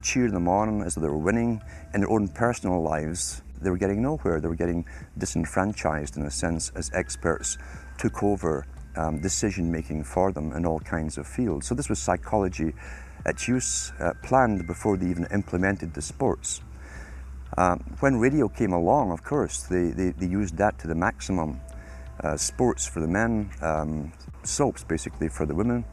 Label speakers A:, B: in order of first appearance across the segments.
A: cheer them on as though they were winning. In their own personal lives, they were getting nowhere. They were getting disenfranchised in a sense as experts took over decision-making for them in all kinds of fields. So this was psychology at use, planned before they even implemented the sports. When radio came along, of course, they used that to the maximum. Sports for the men, soaps basically for the women.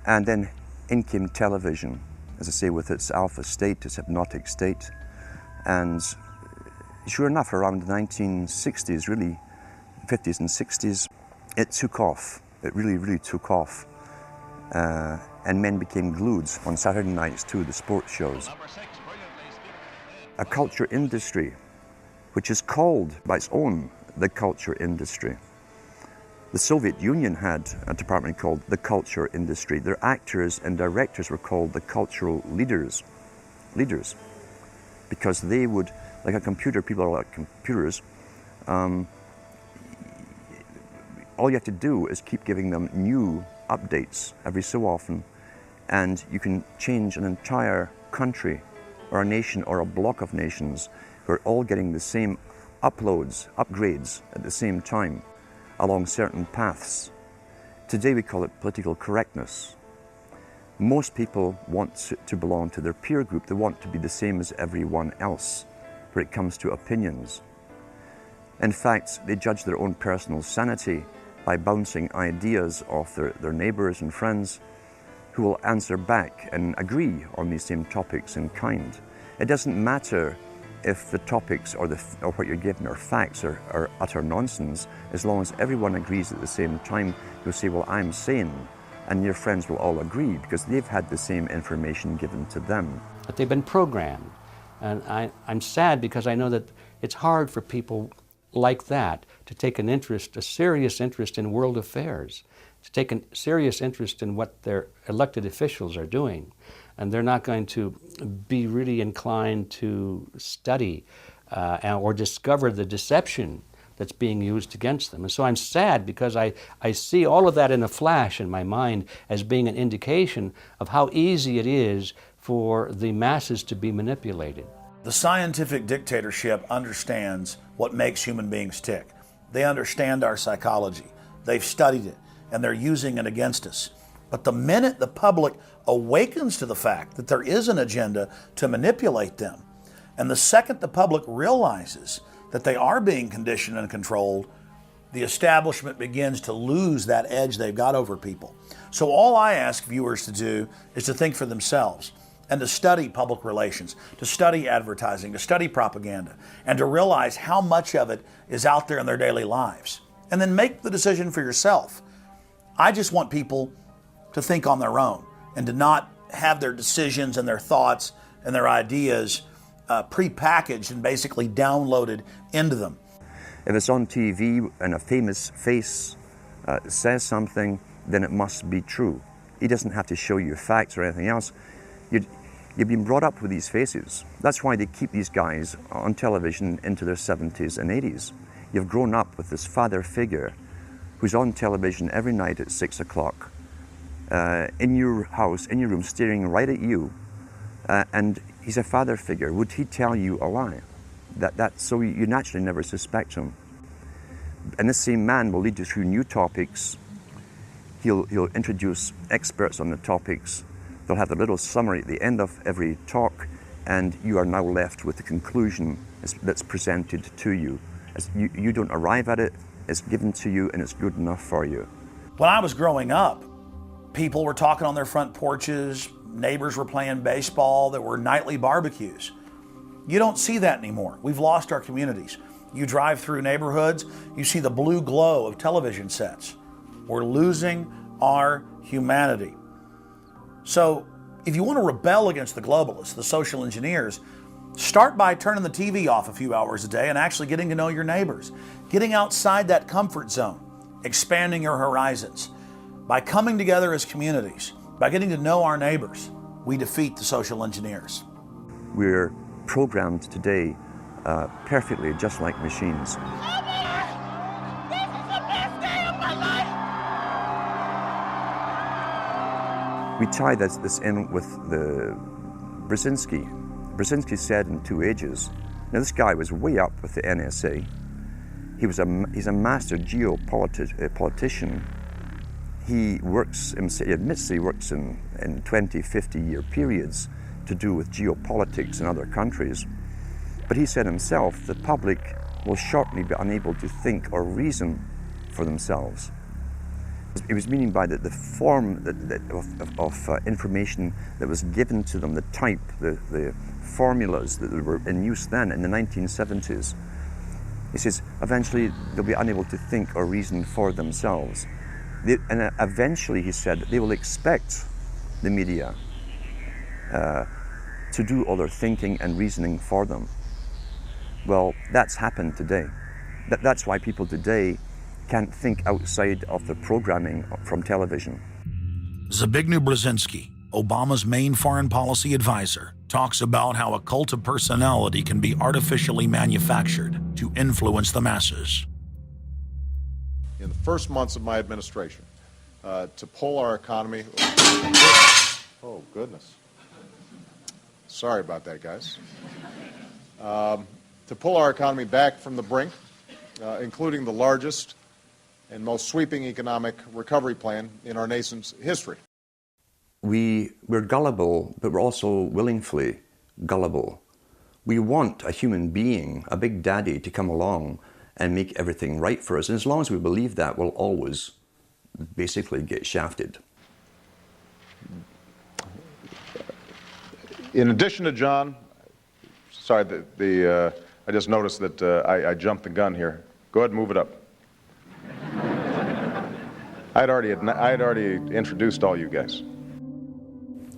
A: And then in came television, as I say, with its alpha state, its hypnotic state. And sure enough, around the 1960s, really, 50s and 60s, it took off. It really took off. And men became glued on Saturday nights to the sports shows. A culture industry, which is called by its own the culture industry. The Soviet Union had a department called the culture industry. Their actors and directors were called the cultural leaders, because they would, like a computer, people are like computers, all you have to do is keep giving them new updates every so often, and you can change an entire country or a nation or a block of nations who are all getting the same upgrades at the same time along certain paths. Today we call it political correctness. Most people want to belong to their peer group. They want to be the same as everyone else when it comes to opinions. In fact, they judge their own personal sanity by bouncing ideas off their neighbours and friends who will answer back and agree on these same topics in kind. It doesn't matter if the topics or what you're given are facts or utter nonsense, as long as everyone agrees at the same time. You'll say, well, I'm sane, and your friends will all agree because they've had the same information given to them.
B: But they've been programmed, and I'm sad because I know that it's hard for people like that to take an interest, a serious interest in world affairs, to take a serious interest in what their elected officials are doing. And they're not going to be really inclined to study or discover the deception that's being used against them. And so I'm sad because I see all of that in a flash in my mind as being an indication of how easy it is for the masses to be manipulated.
C: The scientific dictatorship understands what makes human beings tick. They understand our psychology. They've studied it, and they're using it against us. But the minute the public awakens to the fact that there is an agenda to manipulate them, and the second the public realizes that they are being conditioned and controlled, the establishment begins to lose that edge they've got over people. So all I ask viewers to do is to think for themselves and to study public relations, to study advertising, to study propaganda, and to realize how much of it is out there in their daily lives. And then make the decision for yourself. I just want people to think on their own and to not have their decisions and their thoughts and their ideas pre-packaged and basically downloaded into them.
A: If it's on TV and a famous face says something, then it must be true. He doesn't have to show you facts or anything else. You've been brought up with these faces. That's why they keep these guys on television into their 70s and 80s. You've grown up with this father figure who's on television every night at 6 o'clock. In your house, in your room, staring right at you, and he's a father figure. Would he tell you a lie? So you naturally never suspect him. And this same man will lead you through new topics. He'll introduce experts on the topics. They'll have a little summary at the end of every talk, and you are now left with the conclusion that's presented to you. You don't arrive at it, it's given to you, and it's good enough for you.
C: When I was growing up, people were talking on their front porches, neighbors were playing baseball, there were nightly barbecues. You don't see that anymore. We've lost our communities. You drive through neighborhoods, you see the blue glow of television sets. We're losing our humanity. So if you want to rebel against the globalists, the social engineers, start by turning the TV off a few hours a day and actually getting to know your neighbors, getting outside that comfort zone, expanding your horizons. By coming together as communities, by getting to know our neighbors, we defeat the social engineers.
A: We're programmed today perfectly, just like machines. We tie this in with the Brzezinski. Brzezinski said in 2 Ages, now this guy was way up with the NSA. He's a master geopolitician. He admits he works in 20, 50-year periods to do with geopolitics in other countries. But he said himself, the public will shortly be unable to think or reason for themselves. He was meaning by that the form of information that was given to them, the type, the formulas that were in use then in the 1970s. He says, eventually they'll be unable to think or reason for themselves. And eventually, he said, they will expect the media to do all their thinking and reasoning for them. Well, that's happened today. That's why people today can't think outside of the programming from television.
C: Zbigniew Brzezinski, Obama's main foreign policy advisor, talks about how a cult of personality can be artificially manufactured to influence the masses.
D: In the first months of my administration, to pull our economy... Oh, goodness. Sorry about that, guys. To pull our economy back from the brink, including the largest and most sweeping economic recovery plan in our nation's history.
A: We're gullible, but we're also willingly gullible. We want a human being, a big daddy, to come along and make everything right for us. And as long as we believe that, we'll always basically get shafted.
D: In addition to John, sorry, I just noticed that I jumped the gun here. Go ahead and move it up. I had already introduced all you guys.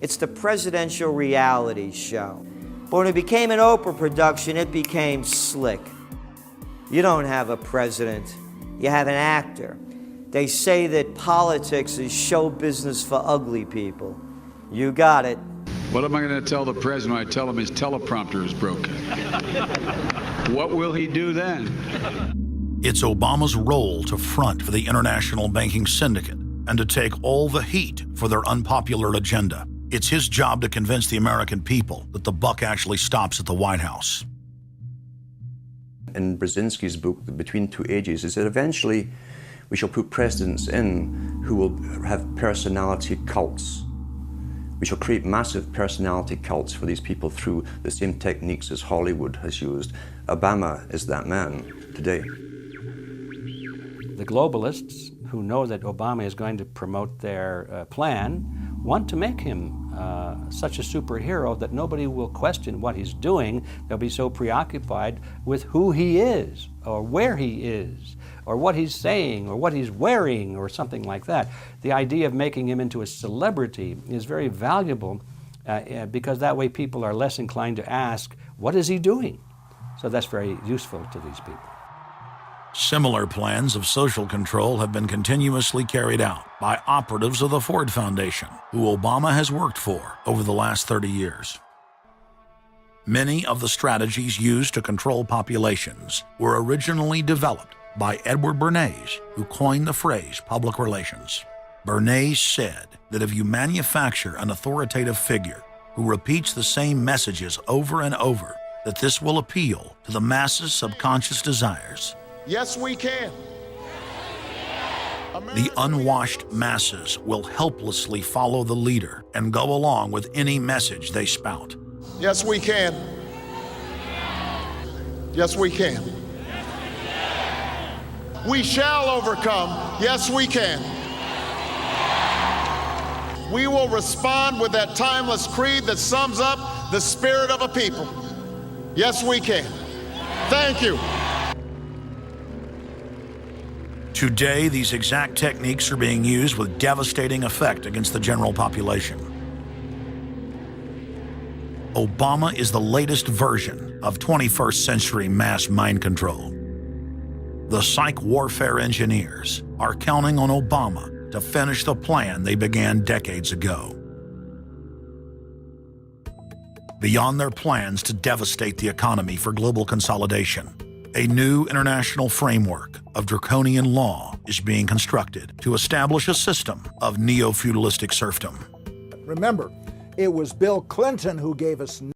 E: It's the presidential reality show. But when it became an Oprah production, it became slick. You don't have a president, you have an actor. They say that politics is show business for ugly people. You got it.
F: What am I going to tell the president when I tell him his teleprompter is broken? What will he do then?
C: It's Obama's role to front for the international banking syndicate and to take all the heat for their unpopular agenda. It's his job to convince the American people that the buck actually stops at the White House.
A: In Brzezinski's book, Between Two Ages, is that eventually we shall put presidents in who will have personality cults. We shall create massive personality cults for these people through the same techniques as Hollywood has used. Obama is that man today.
B: The globalists, who know that Obama is going to promote their plan, want to make him such a superhero that nobody will question what he's doing. They'll be so preoccupied with who he is, or where he is, or what he's saying, or what he's wearing, or something like that. The idea of making him into a celebrity is very valuable because that way people are less inclined to ask, what is he doing? So that's very useful to these people.
C: Similar plans of social control have been continuously carried out by operatives of the Ford Foundation, who Obama has worked for over the last 30 years. Many of the strategies used to control populations were originally developed by Edward Bernays, who coined the phrase public relations. Bernays said that if you manufacture an authoritative figure who repeats the same messages over and over, that this will appeal to the masses' subconscious desires.
D: Yes, we can.
C: The unwashed masses will helplessly follow the leader and go along with any message they spout.
D: Yes, we can. Yes, we can. We shall overcome. Yes, we can. We will respond with that timeless creed that sums up the spirit of a people. Yes, we can. Thank you.
C: Today, these exact techniques are being used with devastating effect against the general population. Obama is the latest version of 21st century mass mind control. The psych warfare engineers are counting on Obama to finish the plan they began decades ago. Beyond their plans to devastate the economy for global consolidation, a new international framework of draconian law is being constructed to establish a system of neo-feudalistic serfdom.
G: Remember, It was Bill Clinton who gave us